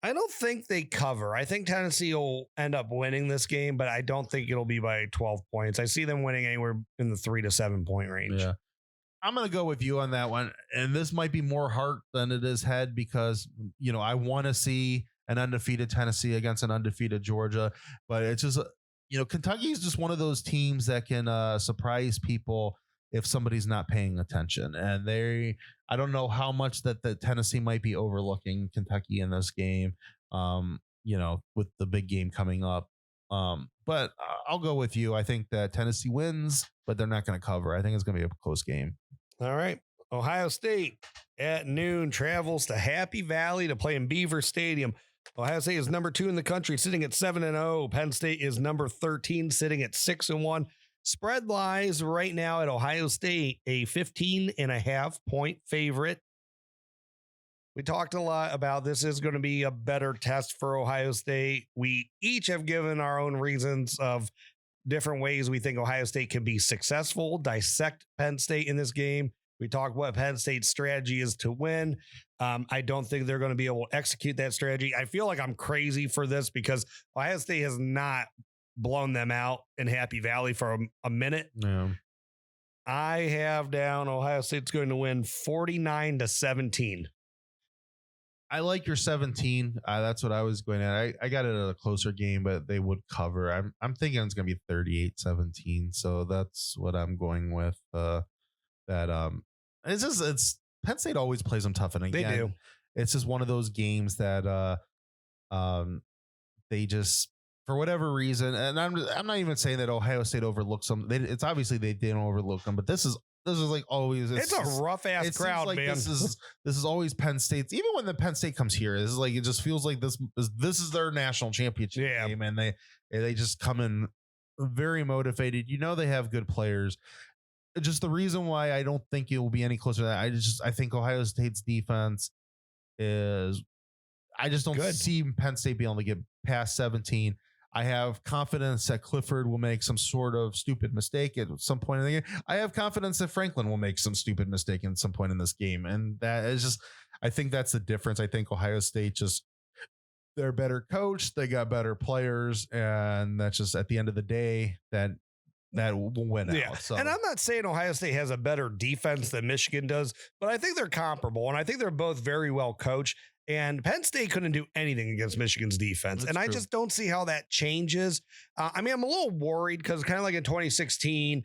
I don't think they cover. I think Tennessee will end up winning this game, but I don't think it'll be by 12 points. I see them winning anywhere in the 3 to 7 point range. Yeah. I'm going to go with you on that one. And this might be more heart than it is head because, I want to see an undefeated Tennessee against an undefeated Georgia, but it's just, Kentucky is just one of those teams that can surprise people if somebody's not paying attention. And I don't know how much that the Tennessee might be overlooking Kentucky in this game, with the big game coming up. But I'll go with you. I think that Tennessee wins, but they're not going to cover. I think it's going to be a close game. All right. Ohio State at noon travels to Happy Valley to play in Beaver Stadium. Ohio State is number 2 in the country, sitting at 7-0. Penn State is number 13, sitting at 6-1. Spread lies right now at Ohio State, a 15.5-point favorite. We talked a lot about this is going to be a better test for Ohio State. We each have given our own reasons of different ways we think Ohio State can be successful, dissect Penn State in this game. We talked what Penn State's strategy is to win. I don't think they're going to be able to execute that strategy. I feel like I'm crazy for this because Ohio State has not blown them out in Happy Valley for a minute. Yeah. I have down Ohio State's going to win 49-17. I like your 17. That's what I was going at. I got it at a closer game, but they would cover. I'm thinking it's going to be 38-17. So that's what I'm going with. It's Penn State always plays them tough, and again, They do. It's just one of those games that they just, for whatever reason, and I'm not even saying that Ohio State overlooks them. It's obviously they didn't overlook them, but this is like always. It's a rough ass crowd, like man. This is always Penn State's. Even when the Penn State comes here, this is like it just feels like this is their national championship game, and they just come in very motivated. You know they have good players. Just the reason why I don't think it will be any closer to that. I think Ohio State's defense is. I just don't see Penn State being able to get past 17. I have confidence that Clifford will make some sort of stupid mistake at some point in the game. I have confidence that Franklin will make some stupid mistake at some point in this game. And that is just, I think that's the difference. I think Ohio State they're better coached. They got better players. And that's just at the end of the day that will win out. So. And I'm not saying Ohio State has a better defense than Michigan does, but I think they're comparable. And I think they're both very well coached. And Penn State couldn't do anything against Michigan's defense. That's I true. just don't see how that changes. I'm a little worried because kind of like in 2016,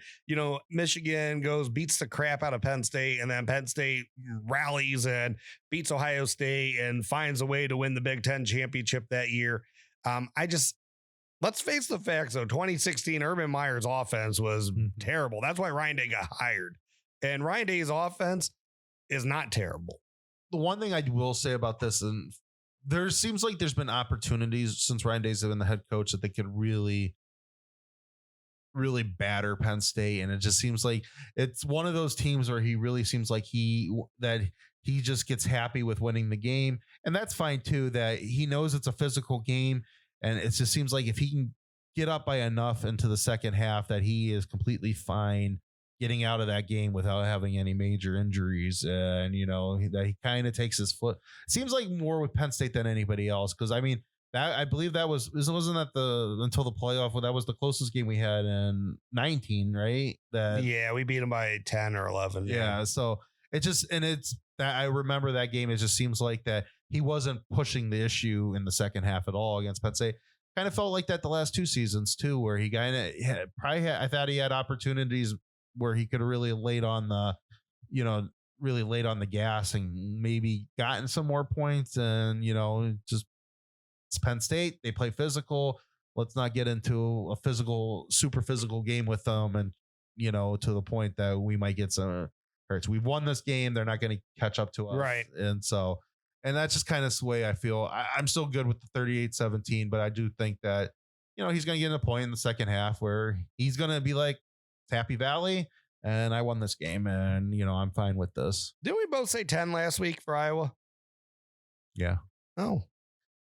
Michigan beats the crap out of Penn State, and then Penn State rallies and beats Ohio State and finds a way to win the Big Ten championship that year. Let's face the facts, though. 2016, Urban Meyer's offense was terrible. That's why Ryan Day got hired. And Ryan Day's offense is not terrible. The one thing I will say about this, and there seems like there's been opportunities since Ryan Day's been the head coach that they could really, really batter Penn State. And it just seems like it's one of those teams where he really seems like he just gets happy with winning the game. And that's fine too, that he knows it's a physical game. And it just seems like if he can get up by enough into the second half that he is completely fine getting out of that game without having any major injuries. And, that he kind of takes his foot. Seems like more with Penn State than anybody else. Because, I believe that wasn't that until the playoff, that was the closest game we had in 19, right? We beat him by 10 or 11. Yeah. So I remember that game. It just seems like that he wasn't pushing the issue in the second half at all against Penn State. Kind of felt like that the last 2 seasons too, where he I thought he had opportunities where he could have really laid on the gas and maybe gotten some more points. And, just it's Penn State. They play physical. Let's not get into a super physical game with them. And, to the point that we might get some hurts. We've won this game. They're not going to catch up to us. Right. And that's just kind of the way I feel. I'm still good with the 38-17, but I do think that, he's going to get in a point in the second half where he's going to be like, Happy Valley, and I won this game, and I'm fine with this. Didn't we both say 10 last week for Iowa? Yeah. Oh,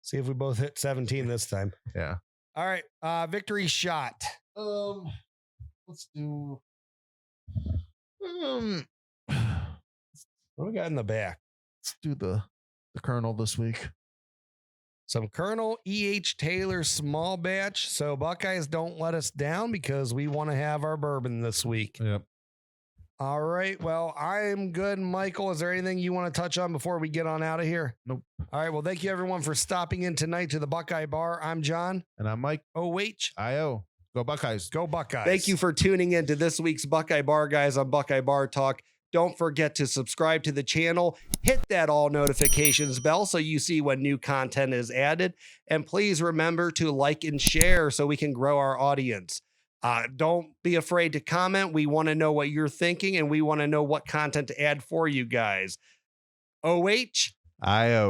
see if we both hit 17 this time. Yeah. All right. Victory shot. Let's do. What do we got in the back? Let's do the Colonel this week. Some Colonel E.H. Taylor small batch. So Buckeyes don't let us down because we want to have our bourbon this week. Yep. All right. Well, I'm good. Michael, is there anything you want to touch on before we get on out of here? Nope. All right. Well, thank you everyone for stopping in tonight to the Buckeye Bar. I'm John. And I'm Mike. OH. I.O. Go Buckeyes. Go Buckeyes. Thank you for tuning in to this week's Buckeye Bar Guys on Buckeye Bar Talk. Don't forget to subscribe to the channel, hit that all notifications bell so you see when new content is added. And please remember to like and share so we can grow our audience. Don't be afraid to comment. We want to know what you're thinking, and we want to know what content to add for you guys. OH. IO.